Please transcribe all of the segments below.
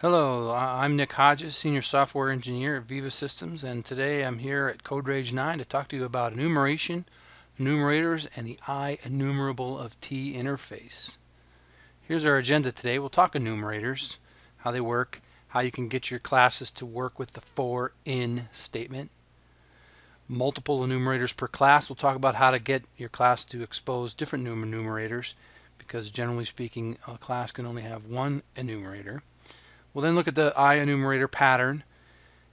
Hello, I'm Nick Hodges, Senior Software Engineer at Viva Systems, and today I'm here at CodeRage 9 to talk to you about enumeration, enumerators, and the IEnumerable of T interface. Here's our agenda today. We'll talk enumerators, how they work, how you can get your classes to work with the for in statement. Multiple enumerators per class. We'll talk about how to get your class to expose different enumerators, because generally speaking, a class can only have one enumerator. We'll then look at the IEnumerator pattern,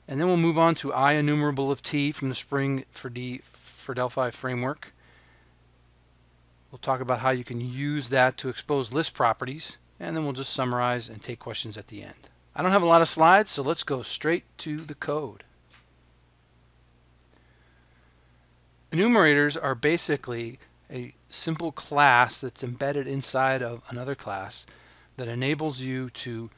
and then we'll move on to IEnumerable of T from the Spring for Delphi framework. We'll talk about how you can use that to expose list properties, and then we'll just summarize and take questions at the end. I don't have a lot of slides, so let's go straight to the code. Enumerators are basically a simple class that's embedded inside of another class that enables you to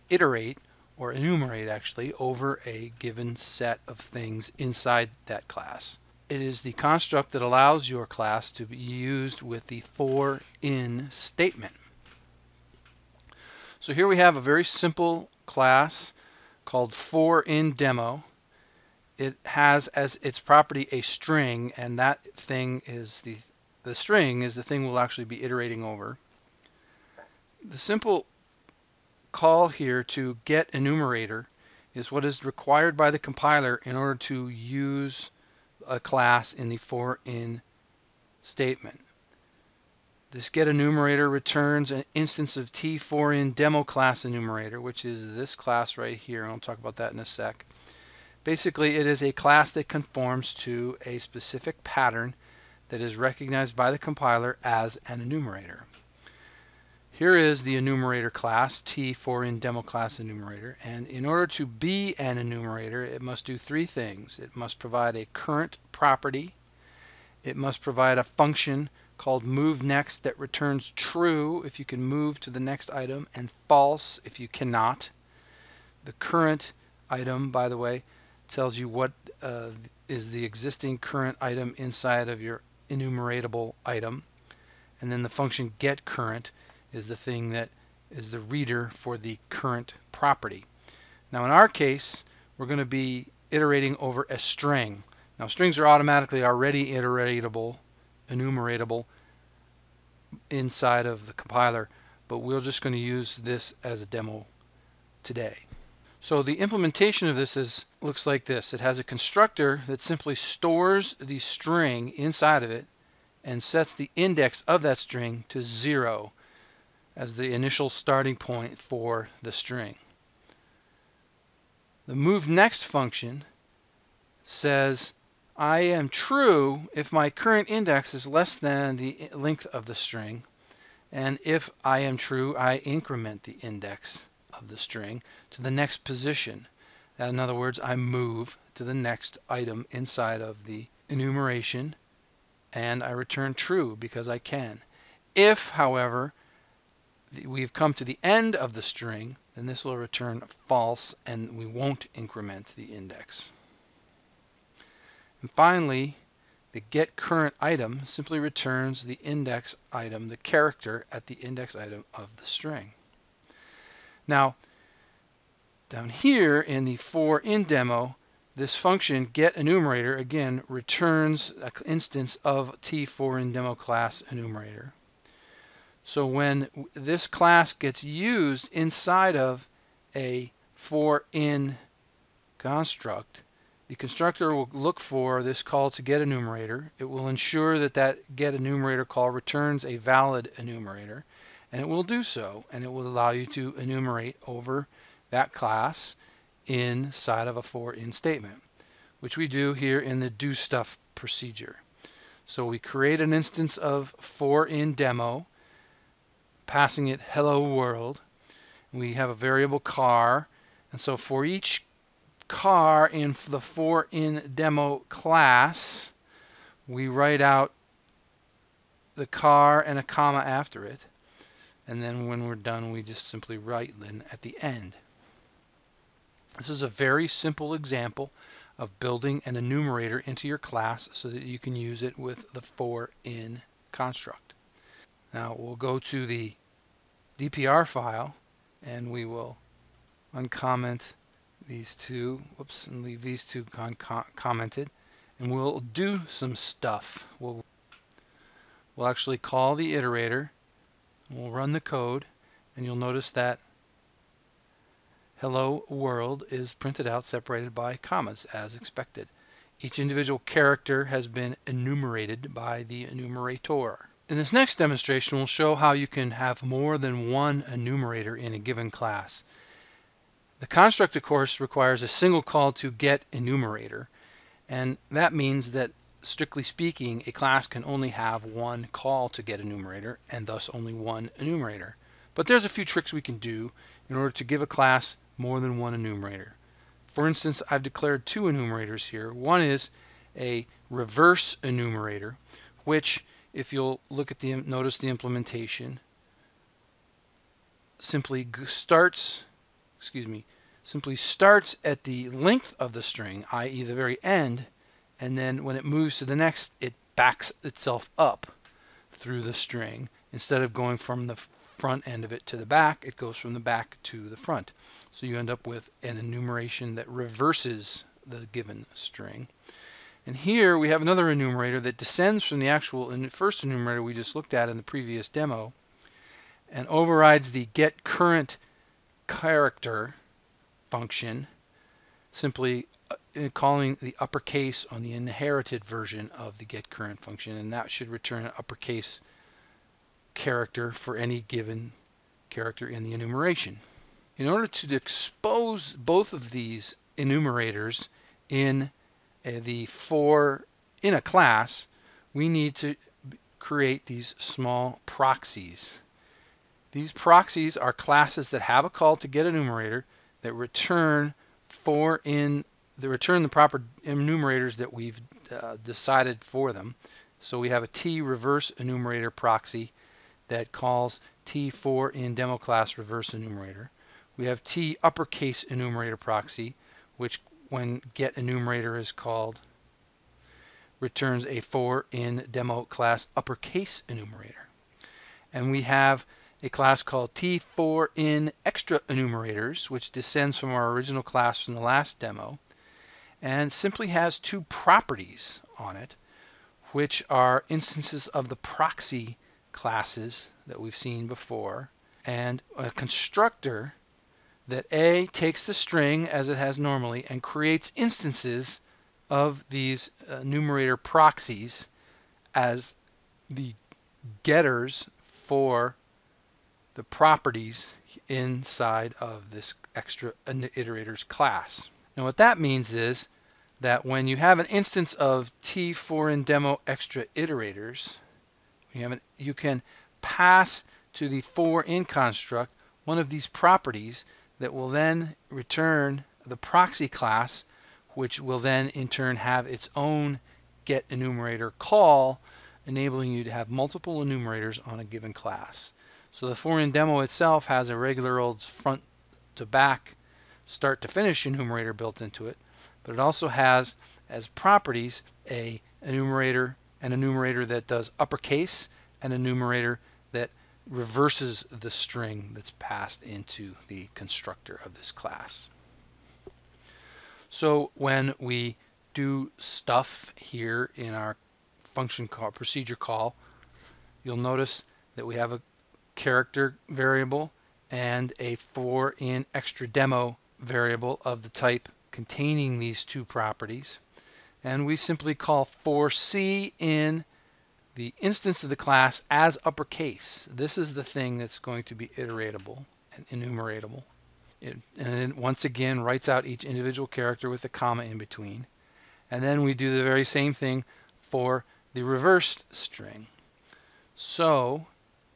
iterate, or enumerate actually, over a given set of things inside that class. It is the construct that allows your class to be used with the for in statement. So here we have a very simple class called for in demo. It has as its property a string, and that thing is the string is the thing we'll actually be iterating over. The simple call here to get enumerator is what is required by the compiler in order to use a class in the for in statement. This get enumerator returns an instance of T for in demo class enumerator, which is this class right here, and I'll talk about that in a sec. Basically, it is a class that conforms to a specific pattern that is recognized by the compiler as an enumerator. Here is the enumerator class, T for in demo class enumerator, and in order to be an enumerator, it must do three things. It must provide a current property, it must provide a function called moveNext that returns true if you can move to the next item and false if you cannot. The current item, by the way, tells you what is the existing current item inside of your enumeratable item, and then the function getCurrent is the thing that is the reader for the current property. Now in our case, we're going to be iterating over a string. Now strings are automatically already iteratable, enumeratable inside of the compiler, but we're just going to use this as a demo today. So the implementation of this looks like this. It has a constructor that simply stores the string inside of it and sets the index of that string to 0 as the initial starting point for the string. The moveNext function says I am true if my current index is less than the length of the string, and if I am true, I increment the index of the string to the next position. In other words, I move to the next item inside of the enumeration, and I return true because I can. If, however, we've come to the end of the string, then this will return false and we won't increment the index. And finally, the getCurrentItem simply returns the index item, the character at the index item of the string. Now, down here in the for in demo, this function getEnumerator again returns an instance of T for in demo class enumerator. So when this class gets used inside of a for in construct, the constructor will look for this call to get enumerator. It will ensure that that get enumerator call returns a valid enumerator, and it will do so, and it will allow you to enumerate over that class inside of a for in statement, which we do here in the do stuff procedure. So we create an instance of for in demo, passing it hello world. We have a variable car, and so for each car in the for in demo class, we write out the car and a comma after it, and then when we're done we just simply write lin at the end. This is a very simple example of building an enumerator into your class so that you can use it with the for in construct. Now we'll go to the DPR file and we will uncomment these two, whoops, and leave these two commented, and we'll do some stuff. We'll actually call the iterator, we'll run the code, and you'll notice that hello world is printed out separated by commas as expected. Each individual character has been enumerated by the enumerator. In this next demonstration, we'll show how you can have more than one enumerator in a given class. The construct, of course, requires a single call to get enumerator, and that means that, strictly speaking, a class can only have one call to get enumerator, and thus only one enumerator. But there's a few tricks we can do in order to give a class more than one enumerator. For instance, I've declared two enumerators here. One is a reverse enumerator, which, if you'll look at notice the implementation, simply starts at the length of the string, i.e. the very end, and then when it moves to the next, it backs itself up through the string. Instead of going from the front end of it to the back, it goes from the back to the front. So you end up with an enumeration that reverses the given string. And here we have another enumerator that descends from the actual first enumerator we just looked at in the previous demo and overrides the getCurrentCharacter function, simply calling the uppercase on the inherited version of the getCurrent function, and that should return an uppercase character for any given character in the enumeration. In order to expose both of these enumerators in a class, we need to create these small proxies. These proxies are classes that have a call to get enumerator that return the proper enumerators that we've decided for them. So we have a T reverse enumerator proxy that calls T4 in demo class reverse enumerator. We have T uppercase enumerator proxy, which when get enumerator is called returns a 4 in demo class uppercase enumerator. And we have a class called T4 in extra enumerators, which descends from our original class from the last demo and simply has two properties on it, which are instances of the proxy classes that we've seen before, and a constructor that A takes the string as it has normally and creates instances of these enumerator proxies as the getters for the properties inside of this extra iterators class. Now what that means is that when you have an instance of T4 in demo extra iterators, you can pass to the for in construct one of these properties that will then return the proxy class, which will then in turn have its own get enumerator call, enabling you to have multiple enumerators on a given class. So the for in demo itself has a regular old front to back, start to finish enumerator built into it, but it also has as properties an enumerator that does uppercase, and an enumerator that reverses the string that's passed into the constructor of this class. So when we do stuff here in our function call, procedure call, you'll notice that we have a character variable and a for in extra demo variable of the type containing these two properties, and we simply call for C in the instance of the class as uppercase. This is the thing that's going to be iteratable and enumeratable. And it once again writes out each individual character with a comma in between. And then we do the very same thing for the reversed string. So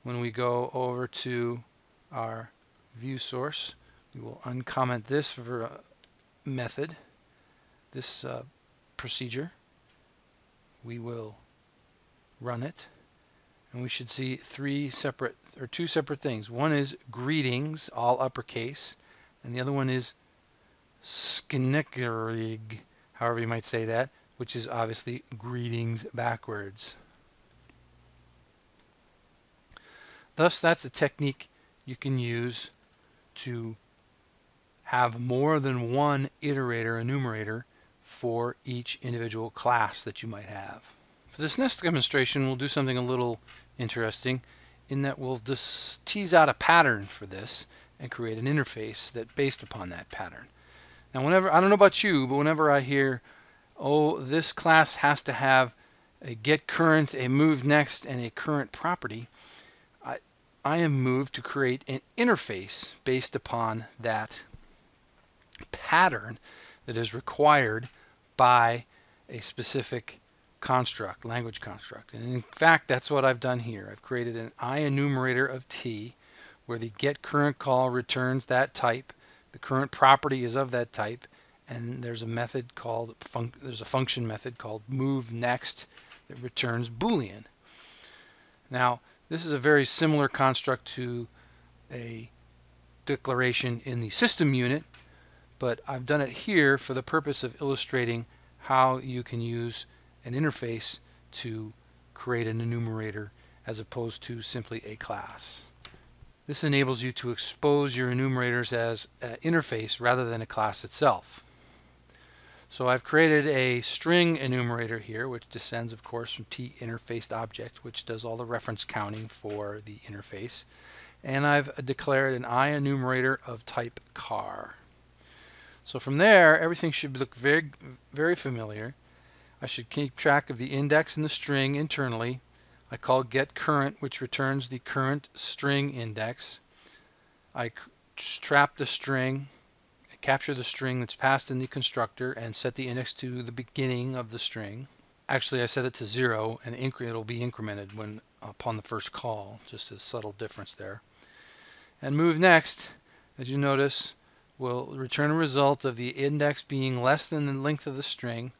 when we go over to our view source, we will uncomment this method, this procedure. We will run it, and we should see two separate things. One is greetings, all uppercase, and the other one is sknickerig, however you might say that, which is obviously greetings backwards. Thus, that's a technique you can use to have more than one iterator enumerator for each individual class that you might have. For this next demonstration, we'll do something a little interesting in that we'll just tease out a pattern for this and create an interface that based upon that pattern. Now whenever, I don't know about you, but whenever I hear, oh, this class has to have a getCurrent, a moveNext, and a current property, I am moved to create an interface based upon that pattern that is required by a specific construct, language construct. And in fact, that's what I've done here. I've created an IEnumerator of T where the getCurrent call returns that type, the current property is of that type, and there's a method called there's a function method called moveNext that returns Boolean. Now, this is a very similar construct to a declaration in the system unit, but I've done it here for the purpose of illustrating how you can use an interface to create an enumerator as opposed to simply a class. This enables you to expose your enumerators as an interface rather than a class itself. So I've created a string enumerator here, which descends, of course, from tinterfaced object, which does all the reference counting for the interface. And I've declared an IEnumerator of type car. So from there, everything should look very, very familiar. I should keep track of the index and the string internally. I call getCurrent, which returns the current string index. I trap the string, capture the string that's passed in the constructor, and set the index to the beginning of the string. Actually, I set it to 0, and it'll be incremented when upon the first call. Just a subtle difference there. And moveNext, as you notice, will return a result of the index being less than the length of the string,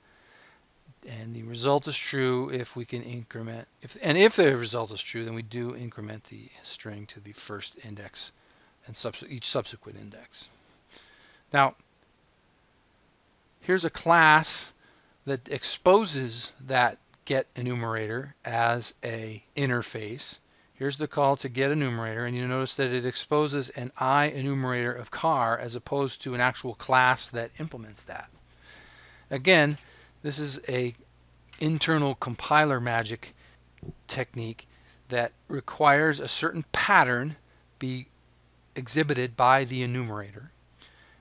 and the result is true if we can increment. If the result is true, then we do increment the string to the first index and each subsequent index. Now, here's a class that exposes that getEnumerator as a interface. Here's the call to getEnumerator, and you notice that it exposes an IEnumerator of car as opposed to an actual class that implements that. Again, this is a internal compiler magic technique that requires a certain pattern be exhibited by the enumerator.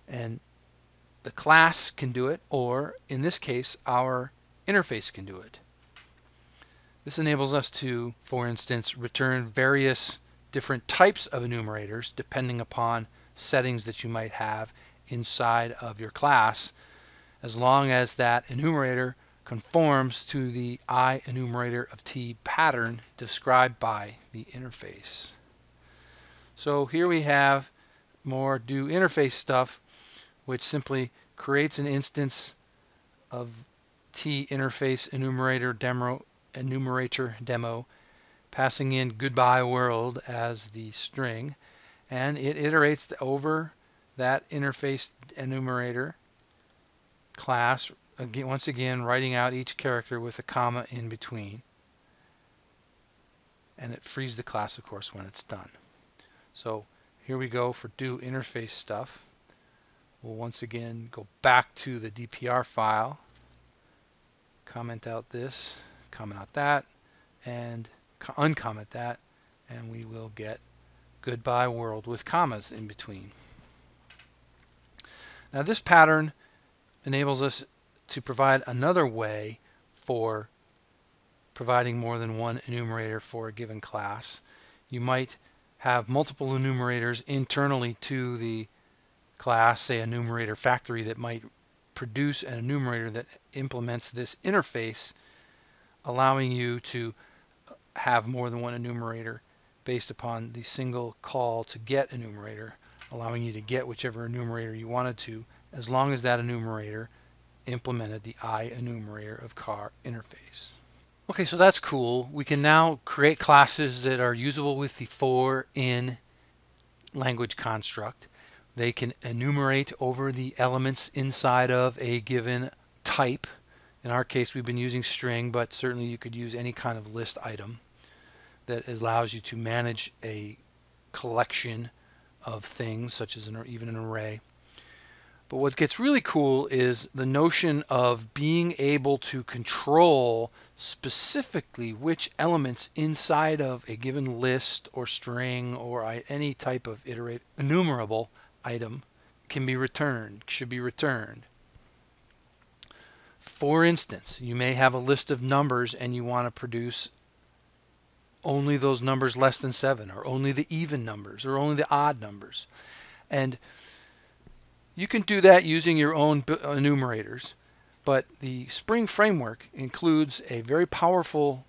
And the class can do it, or in this case, our interface can do it. This enables us to, for instance, return various different types of enumerators depending upon settings that you might have inside of your class, as long as that enumerator conforms to the IEnumerator of T pattern described by the interface. So here we have more do interface stuff, which simply creates an instance of T interface enumerator demo, passing in goodbye world as the string, and it iterates over that interface enumerator class, again, once again writing out each character with a comma in between, and it frees the class, of course, when it's done. So here we go for do interface stuff. We'll once again go back to the DPR file, comment out this, comment out that, and uncomment that, and we will get goodbye world with commas in between. Now this pattern enables us to provide another way for providing more than one enumerator for a given class. You might have multiple enumerators internally to the class, say a enumerator factory that might produce an enumerator that implements this interface, allowing you to have more than one enumerator based upon the single call to get enumerator, allowing you to get whichever enumerator you wanted to, as long as that enumerator implemented the IEnumerator of car interface. Okay, so that's cool. We can now create classes that are usable with the for/in language construct. They can enumerate over the elements inside of a given type. In our case, we've been using string, but certainly you could use any kind of list item that allows you to manage a collection of things, such as even an array. But what gets really cool is the notion of being able to control specifically which elements inside of a given list or string or any type of enumerable item can be returned, should be returned. For instance, you may have a list of numbers and you want to produce only those numbers less than 7, or only the even numbers, or only the odd numbers. And you can do that using your own enumerators, but the Spring framework includes a very powerful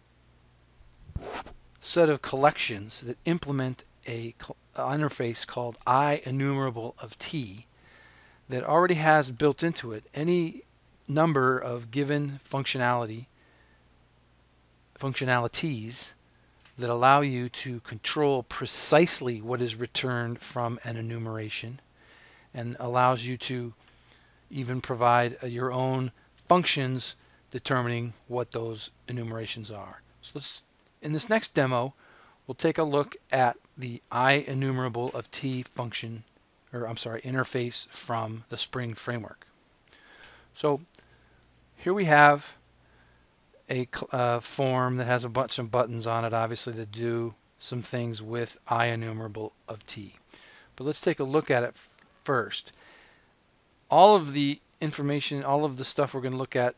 set of collections that implement a interface called IEnumerable of T that already has built into it any number of given functionalities that allow you to control precisely what is returned from an enumeration, and allows you to even provide your own functions determining what those enumerations are. So in this next demo, we'll take a look at the IEnumerable of T function, or I'm sorry, interface from the Spring framework. So here we have a form that has a bunch of buttons on it, obviously, to do some things with IEnumerable of T. But let's take a look at it first. All of the information, all of the stuff we're going to look at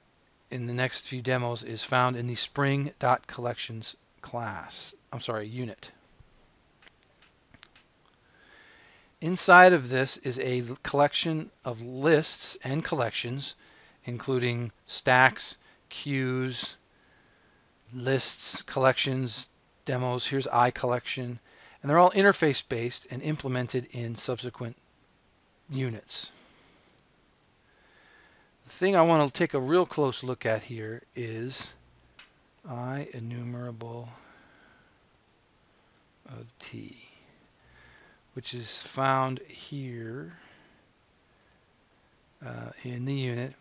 in the next few demos is found in the Spring.collections class. I'm sorry, unit. Inside of this is a collection of lists and collections, including stacks, queues, lists, collections, demos. Here's iCollection, and they're all interface based and implemented in subsequent units. The thing I want to take a real close look at here is IEnumerable of T, which is found here in the unit.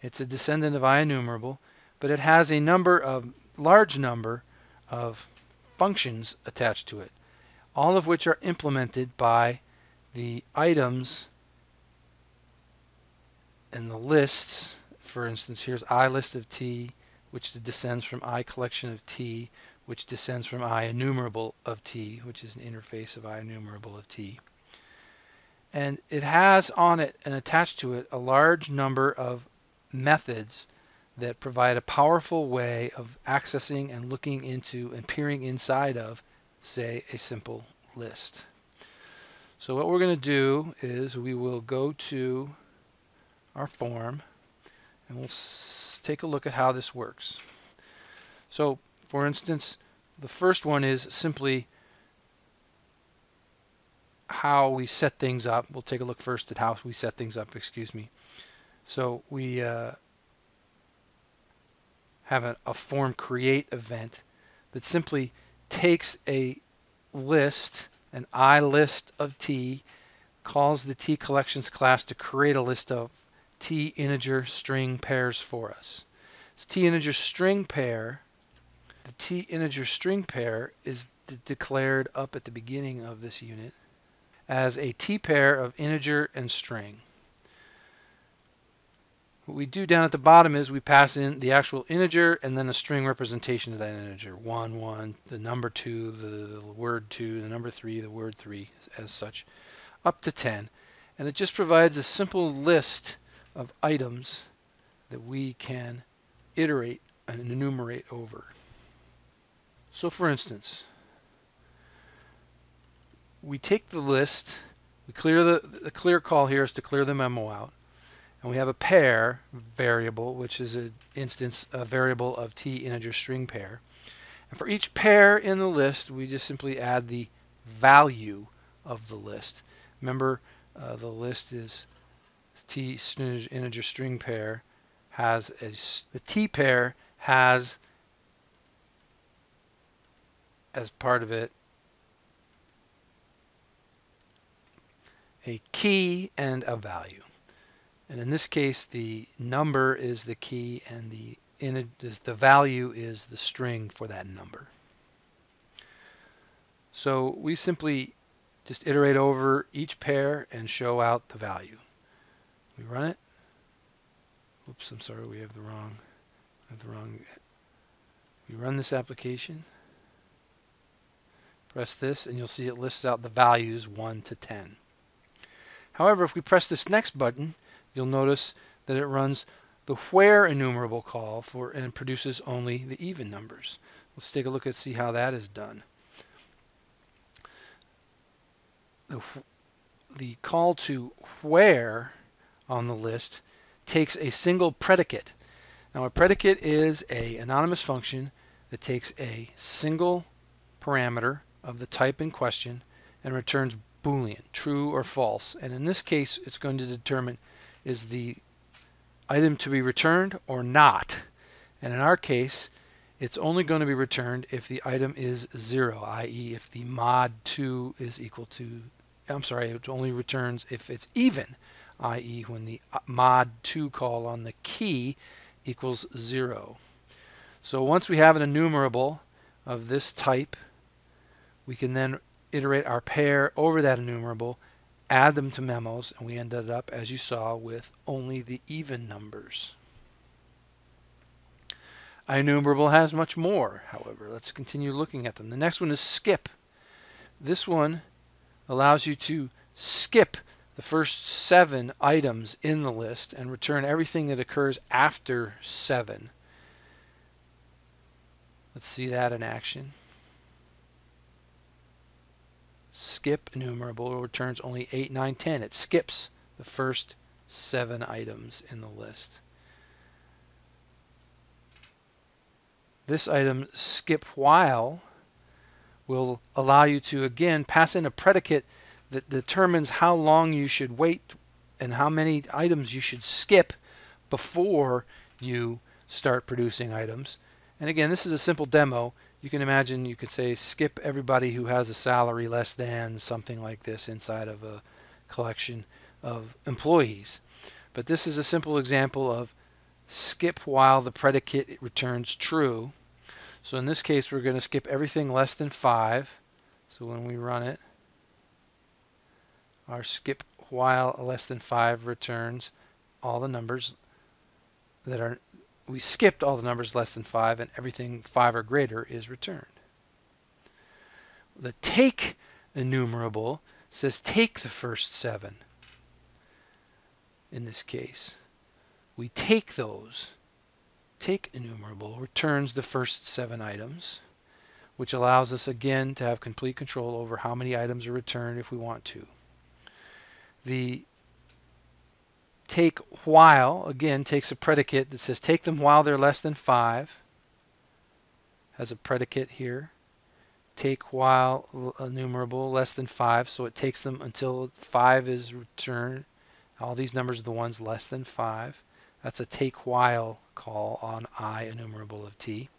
It's a descendant of IEnumerable, but it has a large number of functions attached to it, all of which are implemented by the items and the lists. For instance, here's iList of T, which descends from iCollection of T, which descends from IEnumerable of T, which is an interface of IEnumerable of T. And it has on it and attached to it a large number of methods that provide a powerful way of accessing and looking into and peering inside of, say, a simple list. So what we're going to do is we will go to our form and we'll take a look at how this works. So, for instance, the first one is simply how we set things up. We'll take a look first at how we set things up, excuse me. So we have a form create event that simply takes a list, an iList of T, calls the T collections class to create a list of T integer string pairs for us. This T integer string pair, the T integer string pair is declared up at the beginning of this unit as a T pair of integer and string. What we do down at the bottom is we pass in the actual integer and then a string representation of that integer. 1, 1, the number 2, the word 2, the number 3, the word 3, as such, up to 10. And it just provides a simple list of items that we can iterate and enumerate over. So for instance, we take the list, we clear the clear call here is to clear the memo out. And we have a pair variable, which is an instance, a variable of T integer string pair. And for each pair in the list, we just simply add the value of the list. Remember, the list is T integer string pair has the T pair has as part of it a key and a value. And in this case, the number is the key and the value is the string for that number. So we simply just iterate over each pair and show out the value. We run it. Oops, I'm sorry, we have the wrong. We run this application. Press this, and you'll see it lists out the values 1 to 10. However, if we press this next button, you'll notice that it runs the where enumerable call and produces only the even numbers. Let's take a look and see how that is done. The call to where on the list takes a single predicate. Now, a predicate is an anonymous function that takes a single parameter of the type in question and returns Boolean, true or false. And in this case, it's going to determine is the item to be returned or not. And in our case, it's only going to be returned if the item is 0, i.e. if the mod 2 is equal to, it only returns if it's even, i.e. when the mod 2 call on the key equals 0. So once we have an enumerable of this type, we can then iterate our pair over that enumerable, add them to memos, and we ended up, as you saw, with only the even numbers. IEnumerable has much more, however. Let's continue looking at them. The next one is skip. This one allows you to skip the first 7 items in the list and return everything that occurs after 7. Let's see that in action. Skip enumerable returns only 8, 9, 10. It skips the first 7 items in the list. This item, skip while, will allow you to again pass in a predicate that determines how long you should wait and how many items you should skip before you start producing items. And again, this is a simple demo. You can imagine you could say skip everybody who has a salary less than something like this inside of a collection of employees. But this is a simple example of skip while the predicate returns true. So in this case, we're going to skip everything less than 5. So when we run it, our skip while less than 5 returns all the numbers that are, we skipped all the numbers less than 5, and everything 5 or greater is returned. The take enumerable says take the first 7. In this case, we take those. Take enumerable returns the first 7 items, which allows us again to have complete control over how many items are returned if we want to. The take while, again, takes a predicate that says take them while they're less than 5. Has a predicate here. Take while enumerable less than 5, so it takes them until 5 is returned. All these numbers are the ones less than 5. That's a take while call on IEnumerable of t.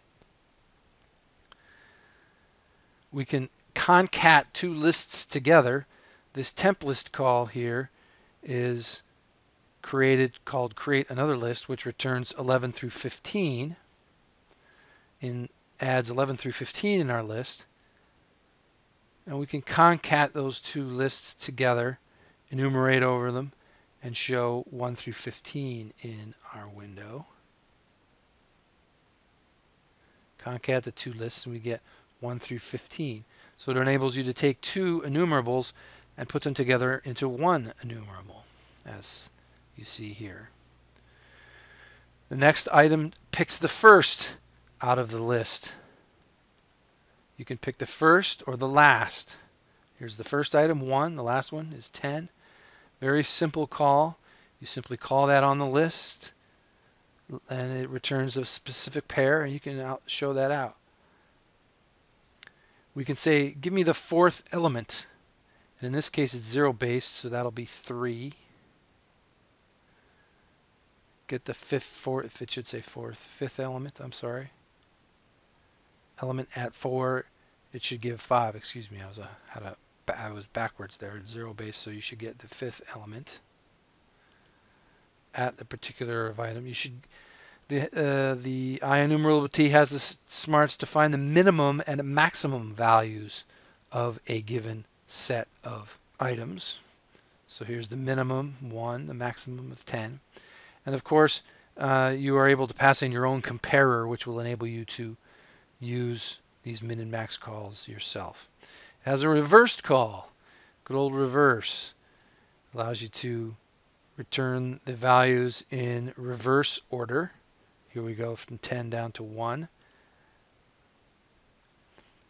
We can concat 2 lists together. This temp list call here is called create another list, which returns 11 through 15 and adds 11 through 15 in our list. And we can concat those 2 lists together, enumerate over them, and show 1 through 15 in our window. Concat the 2 lists and we get 1 through 15. So it enables you to take 2 enumerables and put them together into 1 enumerable, as you see here. The next item picks the first out of the list. You can pick the first or the last. Here's the first item, 1. The last one is 10. Very simple call. You simply call that on the list, and it returns a specific pair, and you can show that out. We can say, give me the 4th element. And in this case, it's 0 based, so that'll be 3. Get the 5th, it should say 5th element, I'm sorry. Element at 4, it should give 5. Excuse me, I was backwards there. It's 0 based, so you should get the 5th element at a particular item. You should the IEnumerable t has the smarts to find the minimum and maximum values of a given set of items. So here's the minimum 1, the maximum of 10. And of course, you are able to pass in your own comparer, which will enable you to use these min and max calls yourself. It has a reversed call. Good old reverse. Allows you to return the values in reverse order. Here we go from 10 down to 1.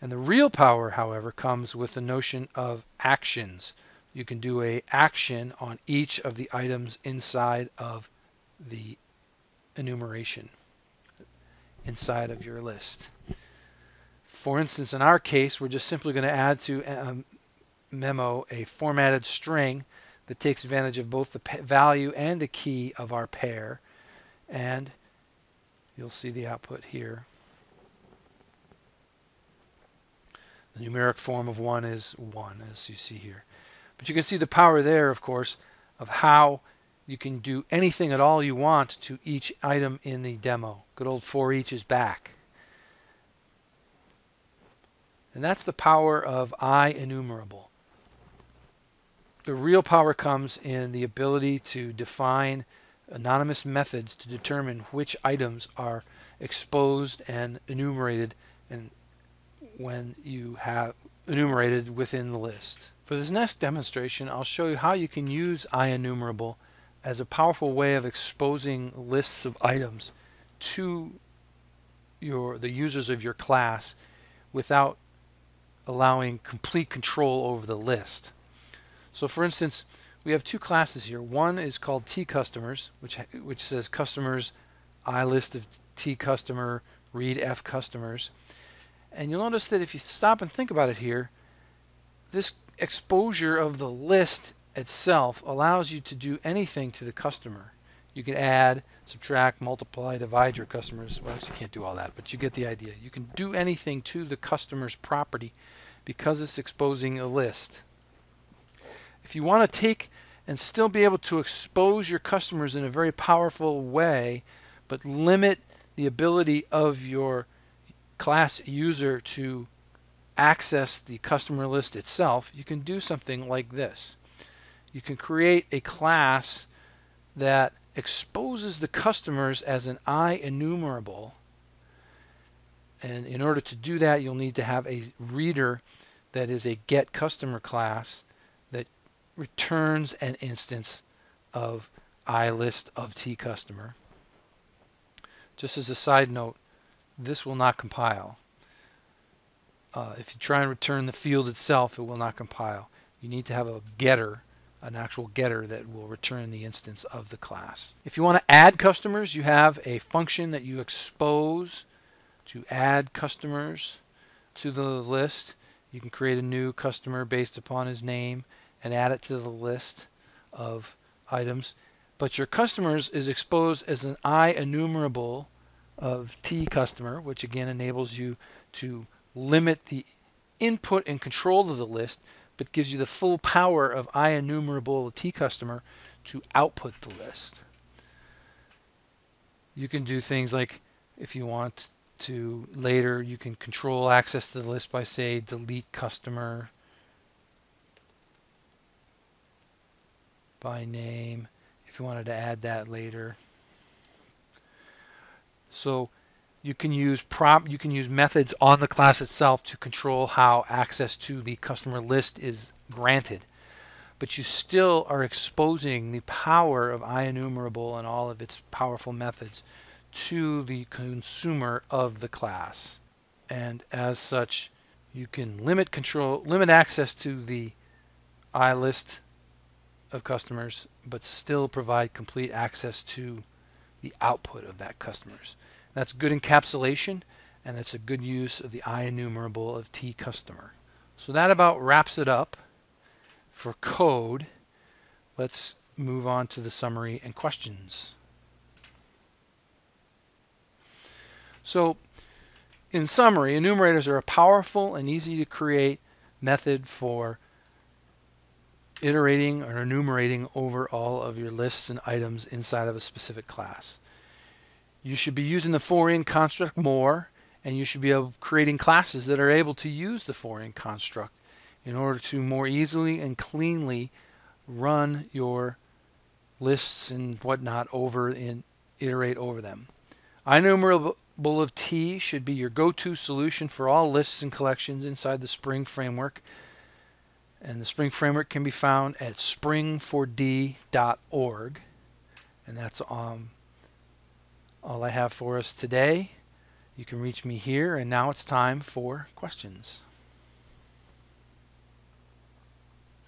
And the real power, however, comes with the notion of actions. You can do an action on each of the items inside of the enumeration, inside of your list. For instance, in our case, we're just simply going to add to memo a formatted string that takes advantage of both the value and the key of our pair. And you'll see the output here. The numeric form of 1 is 1, as you see here. But you can see the power there, of course, of how you can do anything at all you want to each item in the demo. Good old for each is back. And that's the power of IEnumerable. The real power comes in the ability to define anonymous methods to determine which items are exposed and enumerated, and when you have enumerated within the list. For this next demonstration, I'll show you how you can use IEnumerable as a powerful way of exposing lists of items to the users of your class without allowing complete control over the list. So for instance, we have two classes here. One is called tCustomers, which says customers, iList of tCustomer, read fCustomers. And you'll notice that if you stop and think about it here, this exposure of the list itself allows you to do anything to the customer. You can add, subtract, multiply, divide your customers. Well, actually you can't do all that, but you get the idea. You can do anything to the customer's property because it's exposing a list. If you want to take and still be able to expose your customers in a very powerful way, but limit the ability of your class user to access the customer list itself, you can do something like this. You can create a class that exposes the customers as an IEnumerable, and in order to do that you'll need to have a reader that is a getCustomer class that returns an instance of iList of tCustomer. Just as a side note, this will not compile. If you try and return the field itself, it will not compile. You need to have a getter, an actual getter that will return the instance of the class. If you want to add customers, you have a function that you expose to add customers to the list. You can create a new customer based upon his name and add it to the list of items. But your customers is exposed as an IEnumerable of tCustomer, which again enables you to limit the input and control of the list, but gives you the full power of IEnumerable of tCustomer to output the list. You can do things like, if you want to later, you can control access to the list by, say, delete customer by name, if you wanted to add that later. So you can use methods on the class itself to control how access to the customer list is granted. But you still are exposing the power of IEnumerable and all of its powerful methods to the consumer of the class. And as such, you can limit access to the iList of customers, but still provide complete access to the output of that customers. That's good encapsulation, and it's a good use of the IEnumerable of tCustomer. So that about wraps it up for code. Let's move on to the summary and questions. So in summary, enumerators are a powerful and easy to create method for iterating or enumerating over all of your lists and items inside of a specific class. You should be using the for-in construct more, and you should be creating classes that are able to use the for-in construct in order to more easily and cleanly run your lists and whatnot over and iterate over them. IEnumerable of T should be your go-to solution for all lists and collections inside the Spring framework. And the Spring framework can be found at spring4d.org. And that's all I have for us today. You can reach me here, and now it's time for questions.